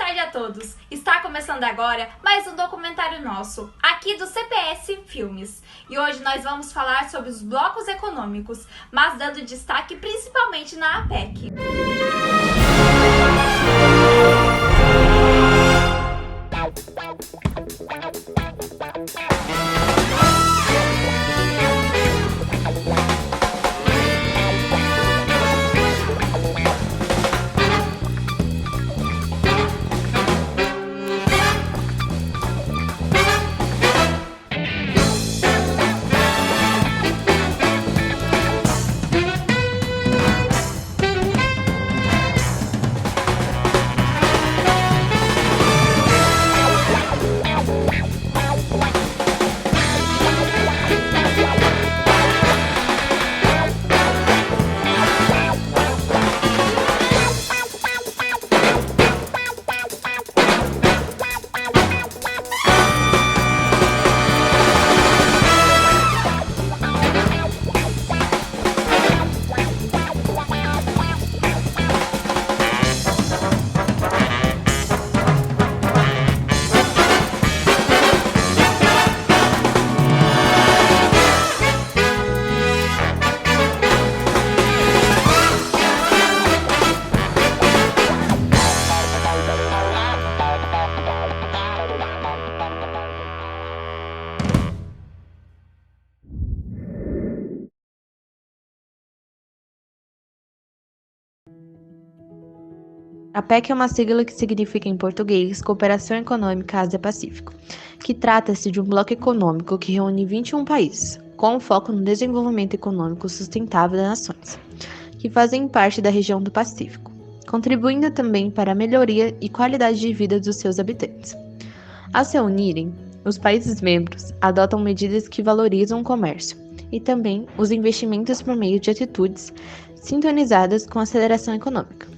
tarde a todos! Está começando agora mais um documentário nosso, aqui do CPS Filmes. E hoje nós vamos falar sobre os blocos econômicos, mas dando destaque principalmente na APEC. A PEC é uma sigla que significa em português Cooperação Econômica Ásia-Pacífico, que trata-se de um bloco econômico que reúne 21 países, com foco no desenvolvimento econômico sustentável das nações, que fazem parte da região do Pacífico, contribuindo também para a melhoria e qualidade de vida dos seus habitantes. Ao se unirem, os países membros adotam medidas que valorizam o comércio e também os investimentos por meio de atitudes sintonizadas com a aceleração econômica.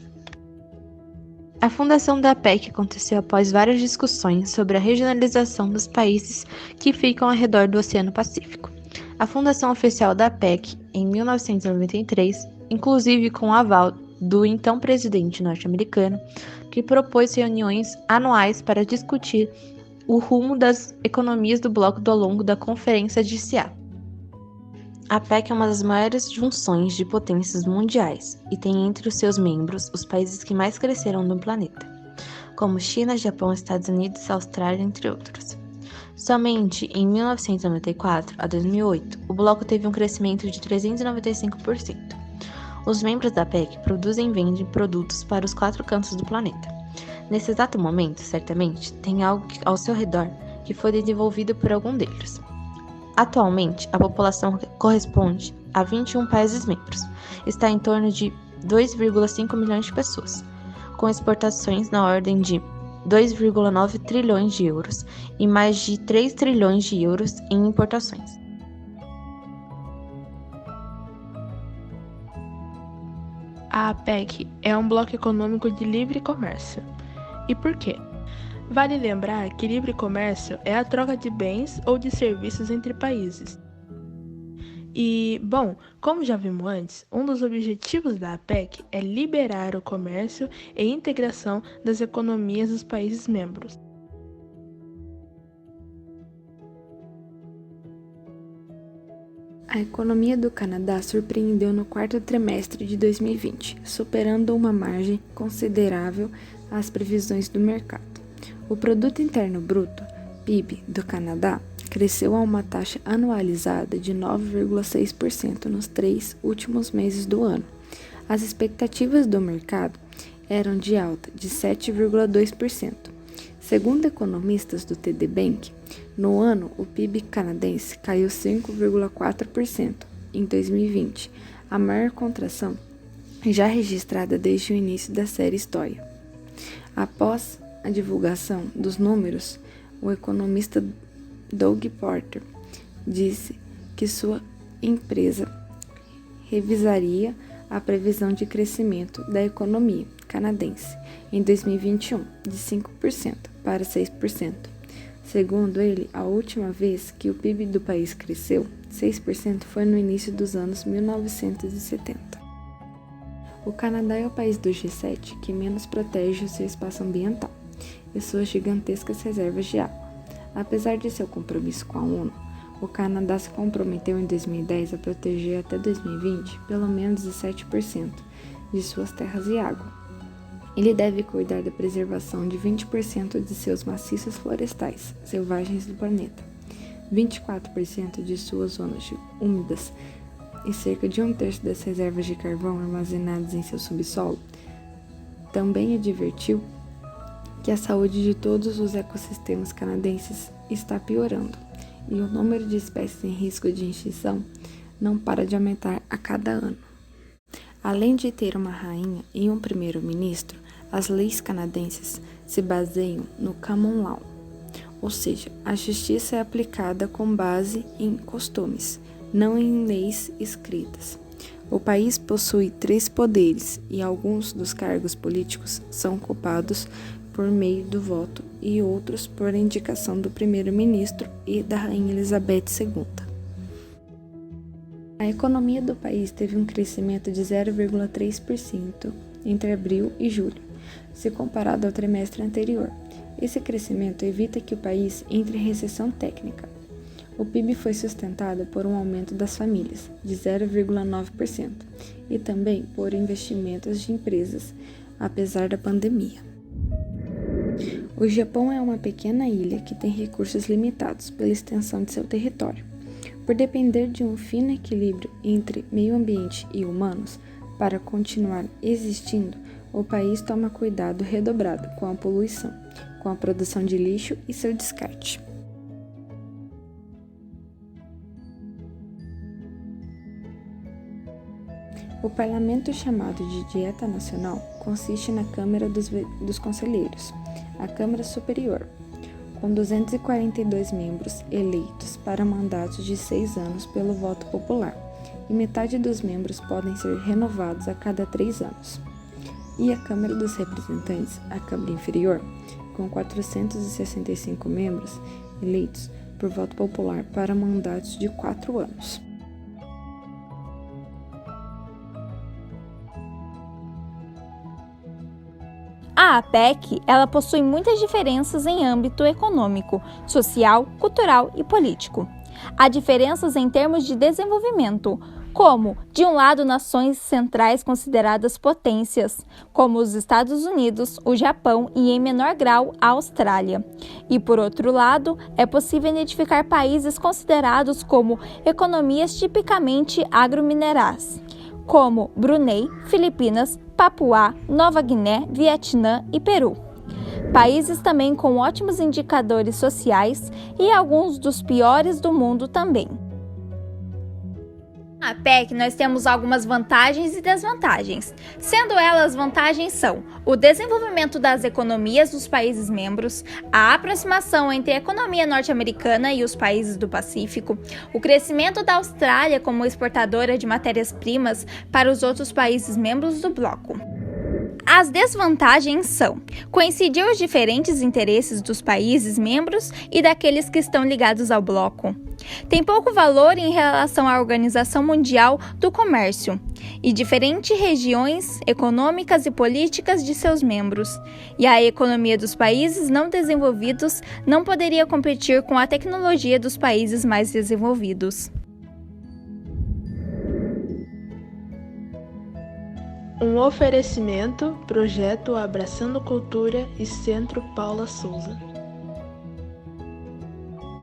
A fundação da APEC aconteceu após várias discussões sobre a regionalização dos países que ficam ao redor do Oceano Pacífico. A fundação oficial da APEC, em 1993, inclusive com o aval do então presidente norte-americano, que propôs reuniões anuais para discutir o rumo das economias do bloco ao longo da Conferência de Seattle. A APEC é uma das maiores junções de potências mundiais e tem entre os seus membros os países que mais cresceram no planeta, como China, Japão, Estados Unidos, Austrália, entre outros. Somente em 1994 a 2008, o bloco teve um crescimento de 395%. Os membros da APEC produzem e vendem produtos para os 4 cantos do planeta. Nesse exato momento, certamente, tem algo ao seu redor que foi desenvolvido por algum deles. Atualmente, a população corresponde a 21 países membros. Está em torno de 2,5 milhões de pessoas, com exportações na ordem de 2,9 trilhões de euros e mais de 3 trilhões de euros em importações. A APEC é um bloco econômico de livre comércio. E por quê? Vale lembrar que livre comércio é a troca de bens ou de serviços entre países. E, bom, como já vimos antes, um dos objetivos da APEC é liberar o comércio e integração das economias dos países membros. A economia do Canadá surpreendeu no 4º trimestre de 2020, superando uma margem considerável às previsões do mercado. O Produto Interno Bruto, PIB, do Canadá cresceu a uma taxa anualizada de 9,6% nos 3 últimos meses do ano. As expectativas do mercado eram de alta de 7,2%. Segundo economistas do TD Bank, no ano o PIB canadense caiu 5,4% em 2020, a maior contração já registrada desde o início da série História. Após a divulgação dos números, o economista Doug Porter disse que sua empresa revisaria a previsão de crescimento da economia canadense em 2021 de 5% para 6%. Segundo ele, a última vez que o PIB do país cresceu 6% foi no início dos anos 1970. O Canadá é o país do G7 que menos protege o seu espaço ambiental. e suas gigantescas reservas de água. Apesar de seu compromisso com a ONU, o Canadá se comprometeu em 2010 a proteger até 2020 pelo menos 17% de suas terras e água. Ele deve cuidar da preservação de 20% de seus maciços florestais selvagens do planeta, 24% de suas zonas úmidas e cerca de 1/3 das reservas de carvão armazenadas em seu subsolo. Também advertiu que a saúde de todos os ecossistemas canadenses está piorando e o número de espécies em risco de extinção não para de aumentar a cada ano. Além de ter uma rainha e um primeiro-ministro, as leis canadenses se baseiam no common law, ou seja, a justiça é aplicada com base em costumes, não em leis escritas. O país possui 3 poderes e alguns dos cargos políticos são ocupados por meio do voto e outros por indicação do primeiro-ministro e da rainha Elizabeth II. A economia do país teve um crescimento de 0,3% entre abril e julho, se comparado ao trimestre anterior. Esse crescimento evita que o país entre em recessão técnica. O PIB foi sustentado por um aumento das famílias, de 0,9%, e também por investimentos de empresas, apesar da pandemia. O Japão é uma pequena ilha que tem recursos limitados pela extensão de seu território. Por depender de um fino equilíbrio entre meio ambiente e humanos para continuar existindo, o país toma cuidado redobrado com a poluição, com a produção de lixo e seu descarte. O parlamento, chamado de Dieta Nacional, consiste na Câmara dos Conselheiros, a Câmara Superior, com 242 membros eleitos para mandatos de 6 anos pelo voto popular, e metade dos membros podem ser renovados a cada 3 anos. E a Câmara dos Representantes, a Câmara Inferior, com 465 membros eleitos por voto popular para mandatos de 4 anos. A APEC, ela possui muitas diferenças em âmbito econômico, social, cultural e político. Há diferenças em termos de desenvolvimento, como, de um lado, nações centrais consideradas potências, como os Estados Unidos, o Japão e, em menor grau, a Austrália. E, por outro lado, é possível identificar países considerados como economias tipicamente agrominerais, como Brunei, Filipinas, Papua, Nova Guiné, Vietnã e Peru. Países também com ótimos indicadores sociais e alguns dos piores do mundo também. Na APEC, nós temos algumas vantagens e desvantagens, sendo elas vantagens são o desenvolvimento das economias dos países membros, a aproximação entre a economia norte-americana e os países do Pacífico, o crescimento da Austrália como exportadora de matérias-primas para os outros países membros do bloco. As desvantagens são coincidir os diferentes interesses dos países membros e daqueles que estão ligados ao bloco. Tem pouco valor em relação à Organização Mundial do Comércio e diferentes regiões econômicas e políticas de seus membros. E a economia dos países não desenvolvidos não poderia competir com a tecnologia dos países mais desenvolvidos. Um oferecimento, Projeto Abraçando Cultura e Centro Paula Souza.